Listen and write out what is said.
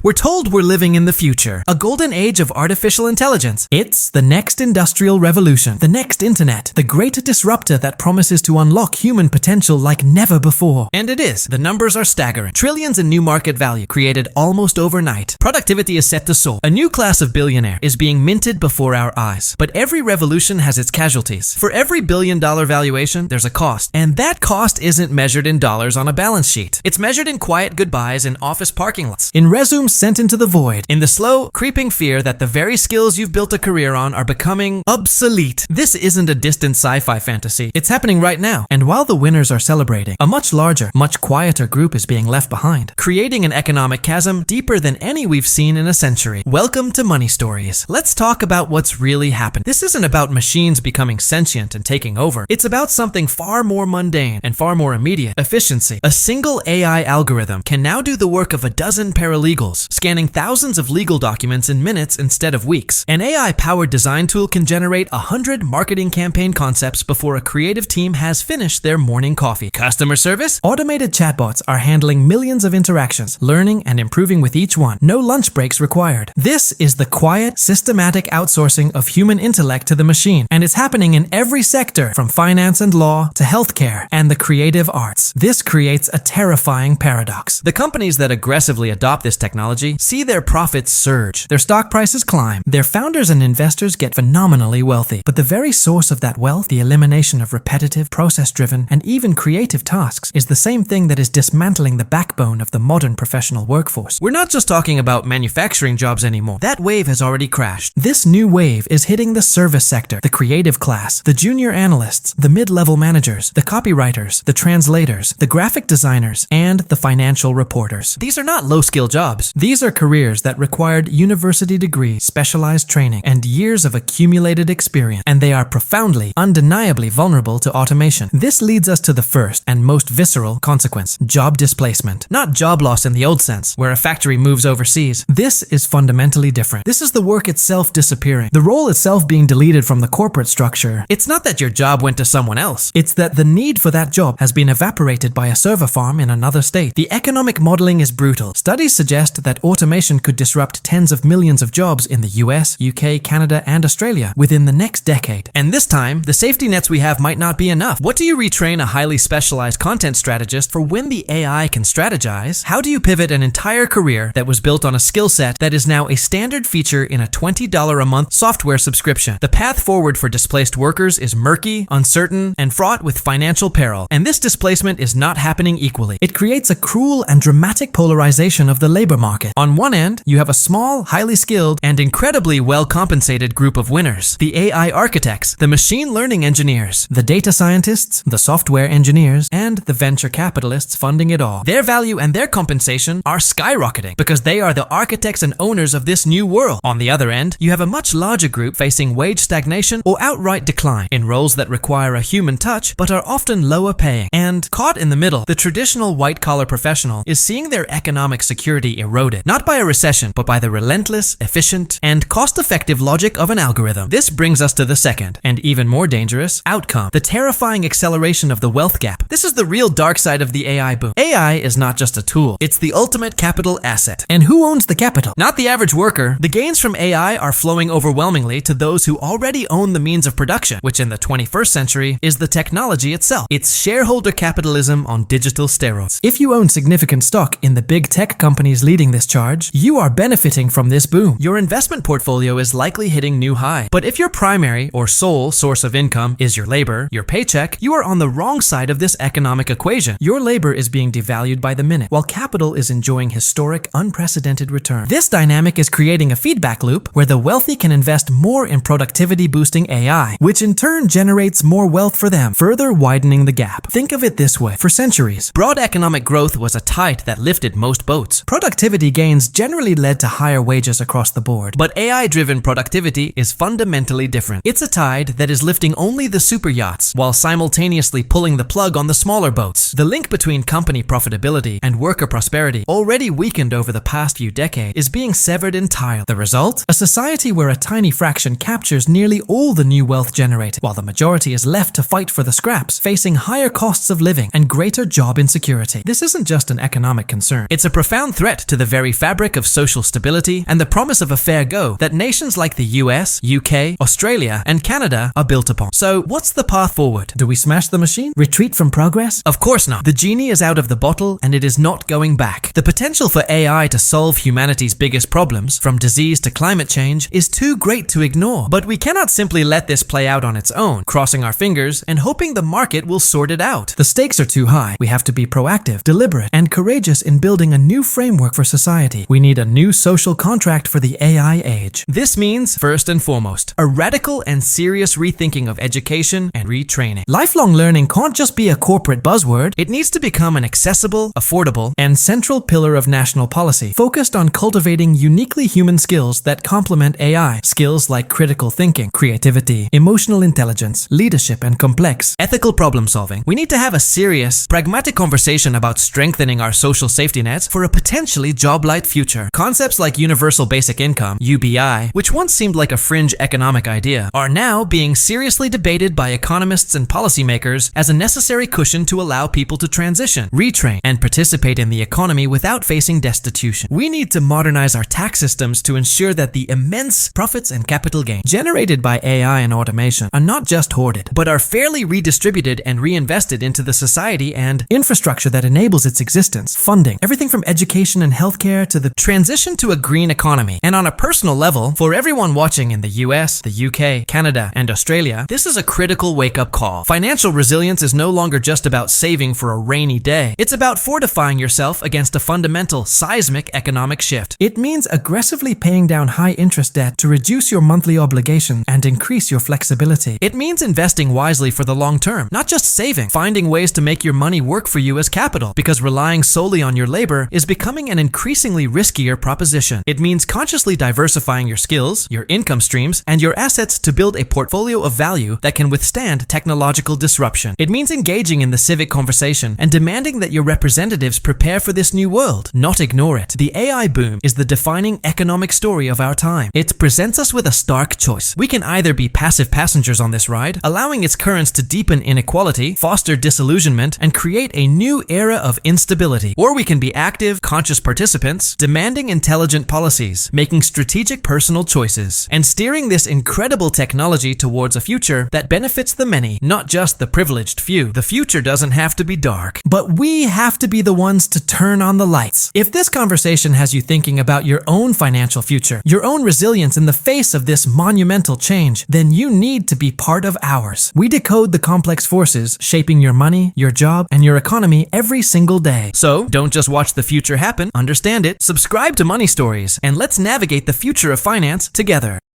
We're told we're living in the future, a golden age of artificial intelligence. It's the next industrial revolution, the next internet, the great disruptor that promises to unlock human potential like never before. And it is. The numbers are staggering. Trillions in new market value created almost overnight. Productivity is set to soar. A new class of billionaire is being minted before our eyes. But every revolution has its casualties. For every billion-dollar valuation, there's a cost. And that cost isn't measured in dollars on a balance sheet. It's measured in quiet goodbyes in office parking lots, in resumes sent into the void, in the slow, creeping fear that the very skills you've built a career on are becoming obsolete. This isn't a distant sci-fi fantasy. It's happening right now. And while the winners are celebrating, a much larger, much quieter group is being left behind, creating an economic chasm deeper than any we've seen in a century. Welcome to Money Stories. Let's talk about what's really happened. This isn't about machines becoming sentient and taking over. It's about something far more mundane and far more immediate: efficiency. A single AI algorithm can now do the work of a dozen paralegals, scanning thousands of legal documents in minutes instead of weeks. An AI-powered design tool can generate 100 marketing campaign concepts before a creative team has finished their morning coffee. Customer service? Automated chatbots are handling millions of interactions, learning and improving with each one. No lunch breaks required. This is the quiet, systematic outsourcing of human intellect to the machine, and it's happening in every sector, from finance and law to healthcare and the creative arts. This creates a terrifying paradox. The companies that aggressively adopt this technology see their profits surge, their stock prices climb, their founders and investors get phenomenally wealthy. But the very source of that wealth, the elimination of repetitive, process-driven, and even creative tasks, is the same thing that is dismantling the backbone of the modern professional workforce. We're not just talking about manufacturing jobs anymore. That wave has already crashed. This new wave is hitting the service sector, the creative class, the junior analysts, the mid-level managers, the copywriters, the translators, the graphic designers, and the financial reporters. These are not low-skill jobs. These are careers that required university degrees, specialized training, and years of accumulated experience, and they are profoundly, undeniably vulnerable to automation. This leads us to the first and most visceral consequence: job displacement. Not job loss in the old sense, where a factory moves overseas. This is fundamentally different. This is the work itself disappearing, the role itself being deleted from the corporate structure. It's not that your job went to someone else. It's that the need for that job has been evaporated by a server farm in another state. The economic modeling is brutal. Studies suggest that automation could disrupt tens of millions of jobs in the US, UK, Canada, and Australia within the next decade. And this time, the safety nets we have might not be enough. What do you retrain a highly specialized content strategist for when the AI can strategize? How do you pivot an entire career that was built on a skill set that is now a standard feature in a $20 a month software subscription? The path forward for displaced workers is murky, uncertain, and fraught with financial peril. And this displacement is not happening equally. It creates a cruel and dramatic polarization of the labor market. On one end, you have a small, highly skilled, and incredibly well-compensated group of winners: the AI architects, the machine learning engineers, the data scientists, the software engineers, and the venture capitalists funding it all. Their value and their compensation are skyrocketing because they are the architects and owners of this new world. On the other end, you have a much larger group facing wage stagnation or outright decline in roles that require a human touch but are often lower paying. And caught in the middle, the traditional white-collar professional is seeing their economic security eroded, not by a recession, but by the relentless, efficient, and cost-effective logic of an algorithm. This brings us to the second, and even more dangerous, outcome: the terrifying acceleration of the wealth gap. This is the real dark side of the AI boom. AI is not just a tool, it's the ultimate capital asset. And who owns the capital? Not the average worker. The gains from AI are flowing overwhelmingly to those who already own the means of production, which in the 21st century is the technology itself. It's shareholder capitalism on digital steroids. If you own significant stock in the big tech companies leading this charge, you are benefiting from this boom. Your investment portfolio is likely hitting new highs. But if your primary or sole source of income is your labor, your paycheck, you are on the wrong side of this economic equation. Your labor is being devalued by the minute, while capital is enjoying historic, unprecedented return. This dynamic is creating a feedback loop where the wealthy can invest more in productivity-boosting AI, which in turn generates more wealth for them, further widening the gap. Think of it this way. For centuries, broad economic growth was a tide that lifted most boats. Productivity gains generally led to higher wages across the board. But AI-driven productivity is fundamentally different. It's a tide that is lifting only the super yachts, while simultaneously pulling the plug on the smaller boats. The link between company profitability and worker prosperity, already weakened over the past few decades, is being severed entirely. The result? A society where a tiny fraction captures nearly all the new wealth generated, while the majority is left to fight for the scraps, facing higher costs of living and greater job insecurity. This isn't just an economic concern. It's a profound threat to the very fabric of social stability and the promise of a fair go that nations like the US, UK, Australia, and Canada are built upon. So, what's the path forward? Do we smash the machine? Retreat from progress? Of course not. The genie is out of the bottle and it is not going back. The potential for AI to solve humanity's biggest problems, from disease to climate change, is too great to ignore. But we cannot simply let this play out on its own, crossing our fingers and hoping the market will sort it out. The stakes are too high. We have to be proactive, deliberate, and courageous in building a new framework for society. We need a new social contract for the AI age. This means, first and foremost, a radical and serious rethinking of education and retraining. Lifelong learning can't just be a corporate buzzword. It needs to become an accessible, affordable, and central pillar of national policy, focused on cultivating uniquely human skills that complement AI. Skills like critical thinking, creativity, emotional intelligence, leadership, and complex, ethical problem solving. We need to have a serious, pragmatic conversation about strengthening our social safety nets for a potentially job-light future. Concepts like universal basic income, UBI, which once seemed like a fringe economic idea, are now being seriously debated by economists and policymakers as a necessary cushion to allow people to transition, retrain, and participate in the economy without facing destitution. We need to modernize our tax systems to ensure that the immense profits and capital gains generated by AI and automation are not just hoarded, but are fairly redistributed and reinvested into the society and infrastructure that enables its existence. Funding, everything from education and healthcare to the transition to a green economy. And on a personal level, for everyone watching in the US, the UK, Canada, and Australia, this is a critical wake-up call. Financial resilience is no longer just about saving for a rainy day. It's about fortifying yourself against a fundamental, seismic economic shift. It means aggressively paying down high-interest debt to reduce your monthly obligation and increase your flexibility. It means investing wisely for the long term, not just saving. Finding ways to make your money work for you as capital, because relying solely on your labor is becoming an increasingly riskier proposition. It means consciously diversifying your skills, your income streams, and your assets to build a portfolio of value that can withstand technological disruption. It means engaging in the civic conversation and demanding that your representatives prepare for this new world, not ignore it. The AI boom is the defining economic story of our time. It presents us with a stark choice. We can either be passive passengers on this ride, allowing its currents to deepen inequality, foster disillusionment, and create a new era of instability, or we can be active, conscious participants, demanding intelligent policies, making strategic personal choices, and steering this incredible technology towards a future that benefits the many, not just the privileged few. The future doesn't have to be dark, but we have to be the ones to turn on the lights. If this conversation has you thinking about your own financial future, your own resilience in the face of this monumental change, then you need to be part of ours. We decode the complex forces shaping your money, your job, and your economy every single day. So, don't just watch the future happen, understand it, subscribe to Money Stories, and let's navigate the future of finance together.